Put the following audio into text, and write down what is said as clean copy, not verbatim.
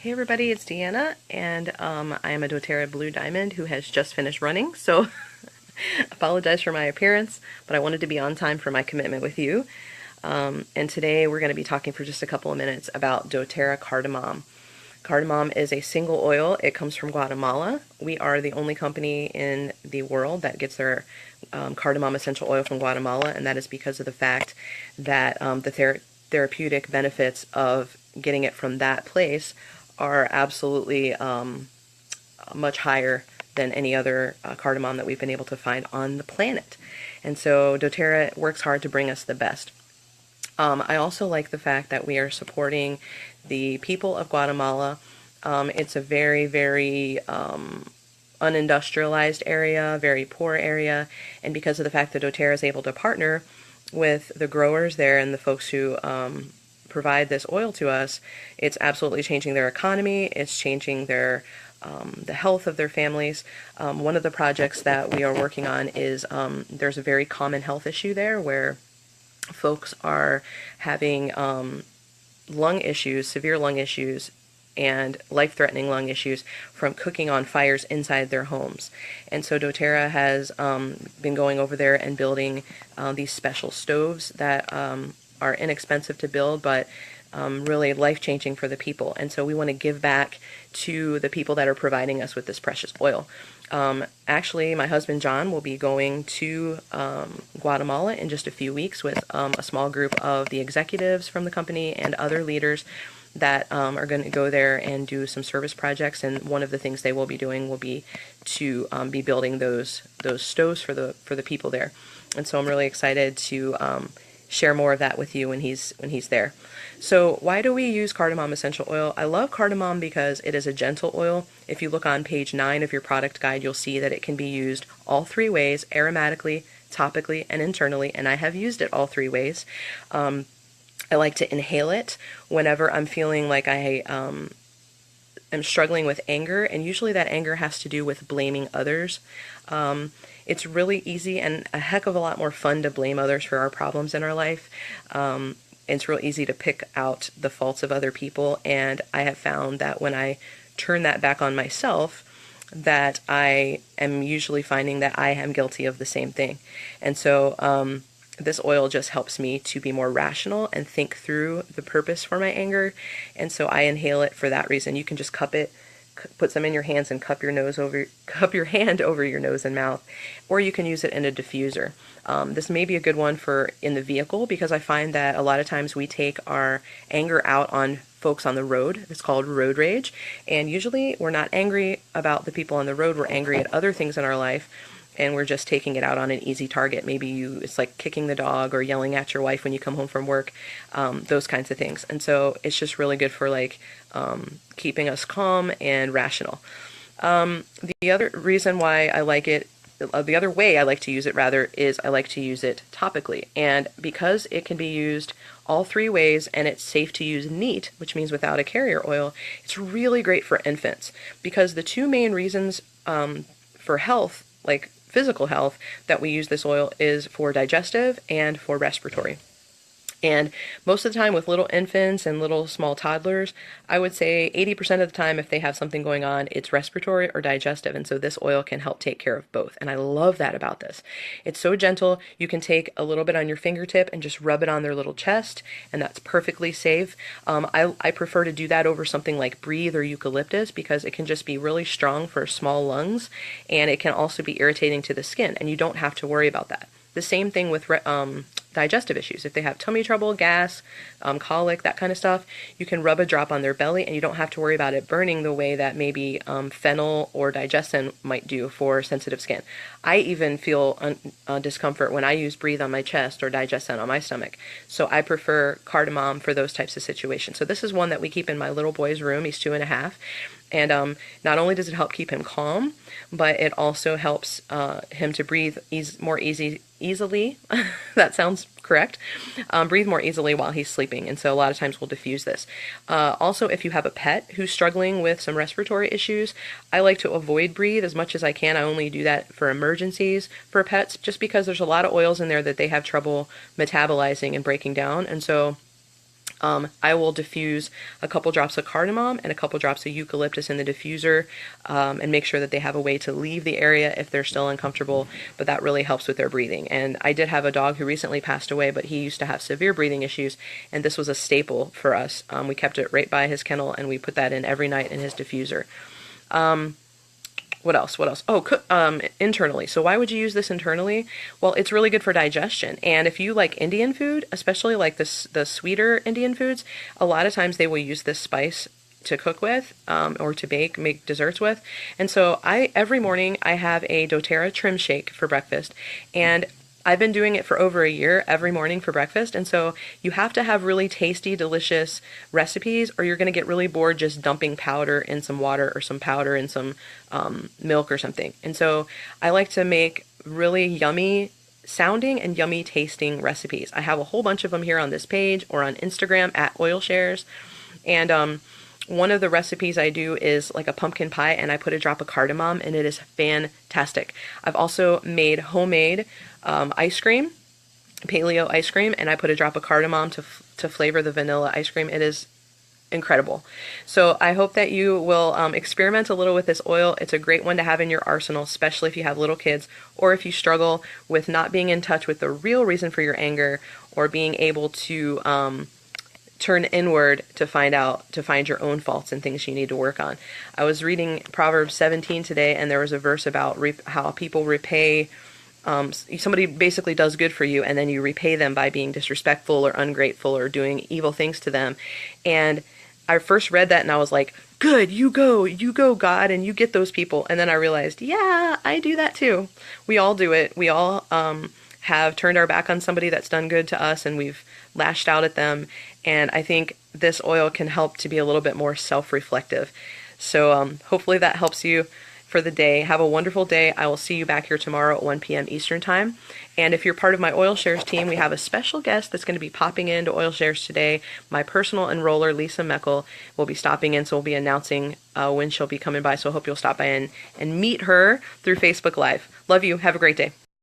Hey everybody, it's Deanna, and I am a doTERRA Blue Diamond who has just finished running, so apologize for my appearance, but I wanted to be on time for my commitment with you. And today we're going to be talking for just a couple of minutes about doTERRA Cardamom. Cardamom is a single oil. It comes from Guatemala. We are the only company in the world that gets their cardamom essential oil from Guatemala, and that is because of the fact that the therapeutic benefits of getting it from that place are absolutely much higher than any other cardamom that we've been able to find on the planet. And so doTERRA works hard to bring us the best. I also like the fact that we are supporting the people of Guatemala. It's a very, very unindustrialized area, very poor area, and because of the fact that doTERRA is able to partner with the growers there and the folks who provide this oil to us, it's absolutely changing their economy. It's changing their the health of their families. One of the projects that we are working on is there's a very common health issue there where folks are having lung issues, severe lung issues, and life-threatening lung issues from cooking on fires inside their homes. And so doTERRA has been going over there and building these special stoves that are inexpensive to build, but really life-changing for the people. And so we want to give back to the people that are providing us with this precious oil. Actually, my husband John will be going to Guatemala in just a few weeks with a small group of the executives from the company and other leaders that are going to go there and do some service projects. And one of the things they will be doing will be to be building those stoves for the people there. And so I'm really excited to share more of that with you when he's there. So why do we use cardamom essential oil? I love cardamom because it is a gentle oil. If you look on page 9 of your product guide, you'll see that it can be used all three ways: aromatically, topically, and internally, and I have used it all three ways. I like to inhale it whenever I'm feeling like I am struggling with anger, and usually that anger has to do with blaming others. It's really easy and a heck of a lot more fun to blame others for our problems in our life. It's real easy to pick out the faults of other people, and I have found that when I turn that back on myself, that I am usually finding that I am guilty of the same thing. And so this oil just helps me to be more rational and think through the purpose for my anger, and so I inhale it for that reason. You can just cup it, put some in your hands and cup your hand over your nose and mouth, or you can use it in a diffuser. This may be a good one for in the vehicle, because I find that a lot of times we take our anger out on folks on the road. It's called road rage, and usually we're not angry about the people on the road. We're angry at other things in our life, and we're just taking it out on an easy target. Maybe it's like kicking the dog or yelling at your wife when you come home from work, those kinds of things. And so it's just really good for keeping us calm and rational. The other reason why I like it, the other way I like to use it rather, is I like to use it topically. And because it can be used all three ways and it's safe to use neat, which means without a carrier oil, it's really great for infants. Because the two main reasons for health, like physical health, that we use this oil is for digestive and for respiratory. And most of the time with little infants and little small toddlers, I would say 80% of the time if they have something going on, it's respiratory or digestive. And so this oil can help take care of both. And I love that about this. It's so gentle. You can take a little bit on your fingertip and just rub it on their little chest, and that's perfectly safe. I prefer to do that over something like Breathe or eucalyptus, because it can just be really strong for small lungs, and it can also be irritating to the skin, and you don't have to worry about that. The same thing with digestive issues. If they have tummy trouble, gas, colic, that kind of stuff, you can rub a drop on their belly, and you don't have to worry about it burning the way that maybe fennel or digestin might do for sensitive skin. I even feel discomfort when I use Breathe on my chest or digestin on my stomach. So I prefer cardamom for those types of situations. So this is one that we keep in my little boy's room. He's 2.5. And not only does it help keep him calm, but it also helps him to breathe more easily. That sounds correct. Breathe more easily while he's sleeping, and so a lot of times we'll diffuse this. Also, if you have a pet who's struggling with some respiratory issues, I like to avoid Breathe as much as I can. I only do that for emergencies for pets, just because there's a lot of oils in there that they have trouble metabolizing and breaking down, and so I will diffuse a couple drops of cardamom and a couple drops of eucalyptus in the diffuser, and make sure that they have a way to leave the area if they're still uncomfortable, but that really helps with their breathing. And I did have a dog who recently passed away, but he used to have severe breathing issues, and this was a staple for us. We kept it right by his kennel, and we put that in every night in his diffuser. What else? What else? Oh, internally. So why would you use this internally? Well, it's really good for digestion. And if you like Indian food, especially like the sweeter Indian foods, a lot of times they will use this spice to cook with, or to make desserts with. And so every morning I have a doTERRA trim shake for breakfast, and I've been doing it for over a year every morning for breakfast. And so you have to have really tasty, delicious recipes, or you're going to get really bored just dumping powder in some water, or some powder in some milk or something. And so I like to make really yummy sounding and yummy tasting recipes. I have a whole bunch of them here on this page or on Instagram at Oil Shares. And one of the recipes I do is like a pumpkin pie, and I put a drop of cardamom, and it is fantastic. I've also made homemade ice cream, paleo ice cream, and I put a drop of cardamom to flavor the vanilla ice cream. It is incredible. So I hope that you will experiment a little with this oil. It's a great one to have in your arsenal, especially if you have little kids, or if you struggle with not being in touch with the real reason for your anger, or being able to turn inward to find your own faults and things you need to work on. I was reading Proverbs 17 today, and there was a verse about how people repay. Somebody basically does good for you, and then you repay them by being disrespectful or ungrateful or doing evil things to them. And I first read that and I was like, good, you go, God, and you get those people. And then I realized, yeah, I do that too. We all do it. We all have turned our back on somebody that's done good to us, and we've lashed out at them. And I think this oil can help to be a little bit more self-reflective. So hopefully that helps you for the day. Have a wonderful day. I will see you back here tomorrow at 1 p.m. Eastern Time. And if you're part of my Oil Shares team, we have a special guest that's going to be popping into Oil Shares today. My personal enroller, Lisa Meckel, will be stopping in, so we'll be announcing when she'll be coming by. So I hope you'll stop by and meet her through Facebook Live. Love you. Have a great day.